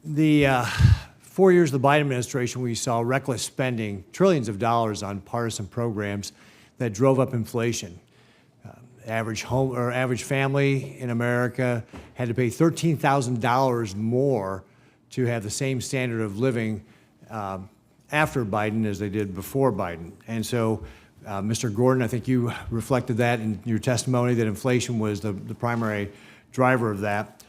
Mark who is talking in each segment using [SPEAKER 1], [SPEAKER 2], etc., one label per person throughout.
[SPEAKER 1] The 4 years of the Biden administration, we saw reckless spending, trillions of dollars on partisan programs that drove up inflation. Average family in America had to pay $13,000 more to have the same standard of living after Biden as they did before Biden. And so, Mr. Gordon, I think you reflected that in your testimony, that inflation was the primary driver of that.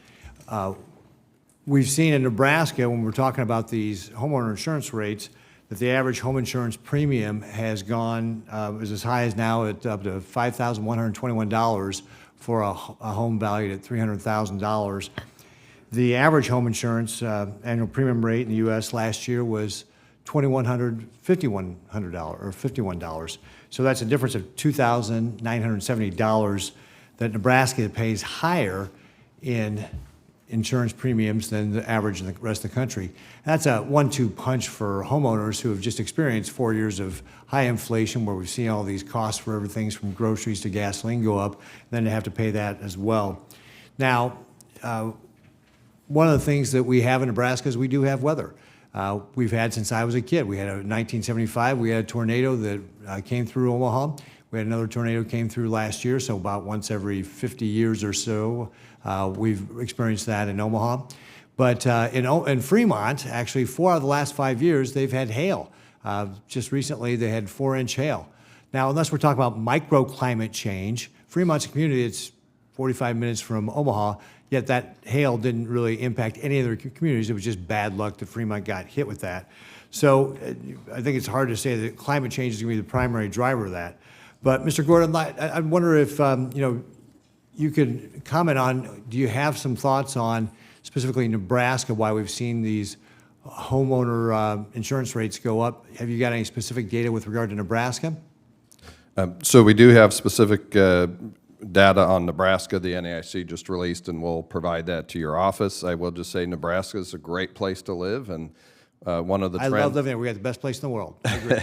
[SPEAKER 1] We've seen in Nebraska, when we're talking about these homeowner insurance rates, that the average home insurance premium has gone, is as high as now at up to $5,121 for a home valued at $300,000. The average home insurance annual premium rate in the U.S. last year was $51. So that's a difference of $2,970 that Nebraska pays higher in insurance premiums than the average in the rest of the country. That's a 1-2 punch for homeowners who have just experienced 4 years of high inflation, where we've seen all these costs for everything from groceries to gasoline go up, and then they have to pay that as well. Now, one of the things that we have in Nebraska is we do have weather. We've had since I was a kid. We had a 1975, we had a tornado that came through Omaha. We had another tornado came through last year, so about once every 50 years or so, we've experienced that in Omaha. But in Fremont, actually, 4 out of the last 5 years, they've had hail. Just recently, they had 4-inch hail. Now, unless we're talking about microclimate change, Fremont's a community that's 45 minutes from Omaha, yet that hail didn't really impact any of their communities. It was just bad luck that Fremont got hit with that. So I think it's hard to say that climate change is going to be the primary driver of that. But Mr. Gordon, I wonder if you could comment on, do you have some thoughts on specifically Nebraska, why we've seen these homeowner insurance rates go up? Have you got any specific data with regard to Nebraska?
[SPEAKER 2] So we do have specific data on Nebraska. The NAIC just released, and we'll provide that to your office. I will just say Nebraska is a great place to live, and one of the trends—
[SPEAKER 1] I love living there. We got the best place in the world. I agree.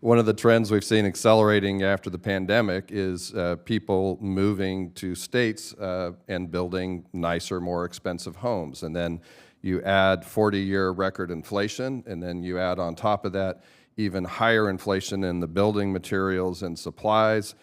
[SPEAKER 2] One of the trends we've seen accelerating after the pandemic is people moving to states and building nicer, more expensive homes. And then you add 40-year record inflation, and then you add on top of that even higher inflation in the building materials and supplies.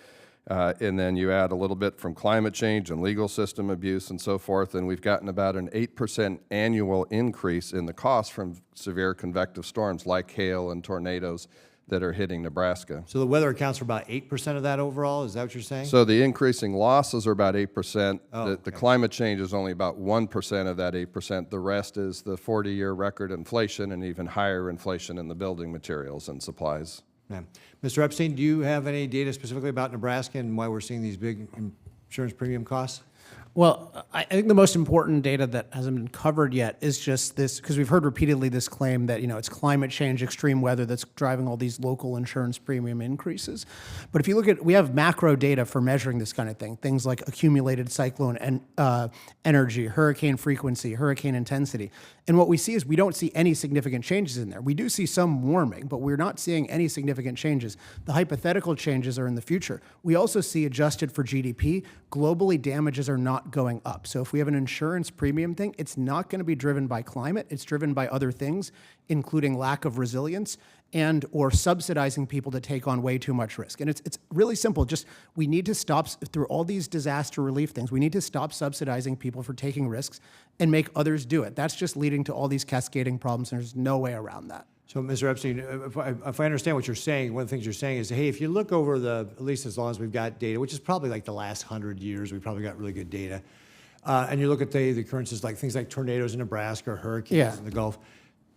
[SPEAKER 2] And then you add a little bit from climate change and legal system abuse and so forth, and we've gotten about an 8% annual increase in the cost from severe convective storms like hail and tornadoes that are hitting Nebraska.
[SPEAKER 1] So the weather accounts for about 8% of that overall? Is that what you're saying?
[SPEAKER 2] So the increasing losses are about 8%.
[SPEAKER 1] Oh,
[SPEAKER 2] the climate change is only about 1% of that 8%. The rest is the 40-year record inflation and even higher inflation in the building materials and supplies.
[SPEAKER 1] Yeah. Mr. Epstein, do you have any data specifically about Nebraska and why we're seeing these big insurance premium costs?
[SPEAKER 3] Well, I think the most important data that hasn't been covered yet is just this, because we've heard repeatedly this claim that, it's climate change, extreme weather that's driving all these local insurance premium increases. But if you look at, we have macro data for measuring this kind of thing, things like accumulated cyclone and energy, hurricane frequency, hurricane intensity. And what we see is we don't see any significant changes in there. We do see some warming, but we're not seeing any significant changes. The hypothetical changes are in the future. We also see, adjusted for GDP, globally damages are not going up. So if we have an insurance premium thing, it's not going to be driven by climate. It's driven by other things, including lack of resilience and or subsidizing people to take on way too much risk. And it's really simple. Just we need to stop, through all these disaster relief things, we need to stop subsidizing people for taking risks and make others do it. That's just leading to all these cascading problems, and there's no way around that.
[SPEAKER 1] So, Mr. Epstein, if I understand what you're saying, one of the things you're saying is, hey, if you look over at least as long as we've got data, which is probably like the last 100 years, we've probably got really good data, and you look at the occurrences like things like tornadoes in Nebraska or hurricanes in the Gulf,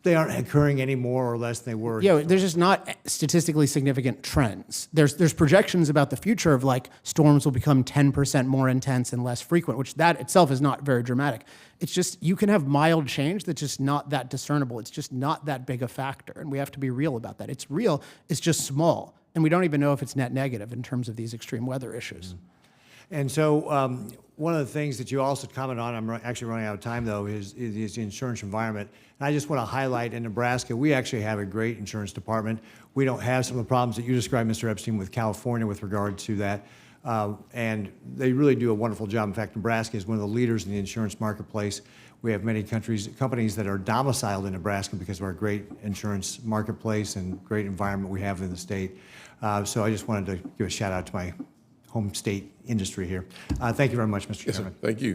[SPEAKER 1] they aren't occurring any more or less than they were.
[SPEAKER 3] Yeah, there's just not statistically significant trends. There's projections about the future of like storms will become 10% more intense and less frequent, which that itself is not very dramatic. It's just you can have mild change that's just not that discernible. It's just not that big a factor, and we have to be real about that. It's real, it's just small, and we don't even know if it's net negative in terms of these extreme weather issues.
[SPEAKER 1] Mm-hmm. And so one of the things that you also comment on, I'm actually running out of time though, is the insurance environment. And I just want to highlight in Nebraska, we actually have a great insurance department. We don't have some of the problems that you described, Mr. Epstein, with California with regard to that. And they really do a wonderful job. In fact, Nebraska is one of the leaders in the insurance marketplace. We have many companies that are domiciled in Nebraska because of our great insurance marketplace and great environment we have in the state. So I just wanted to give a shout out to my home state industry here. Thank you very much, Mr. Chairman.
[SPEAKER 4] Thank you.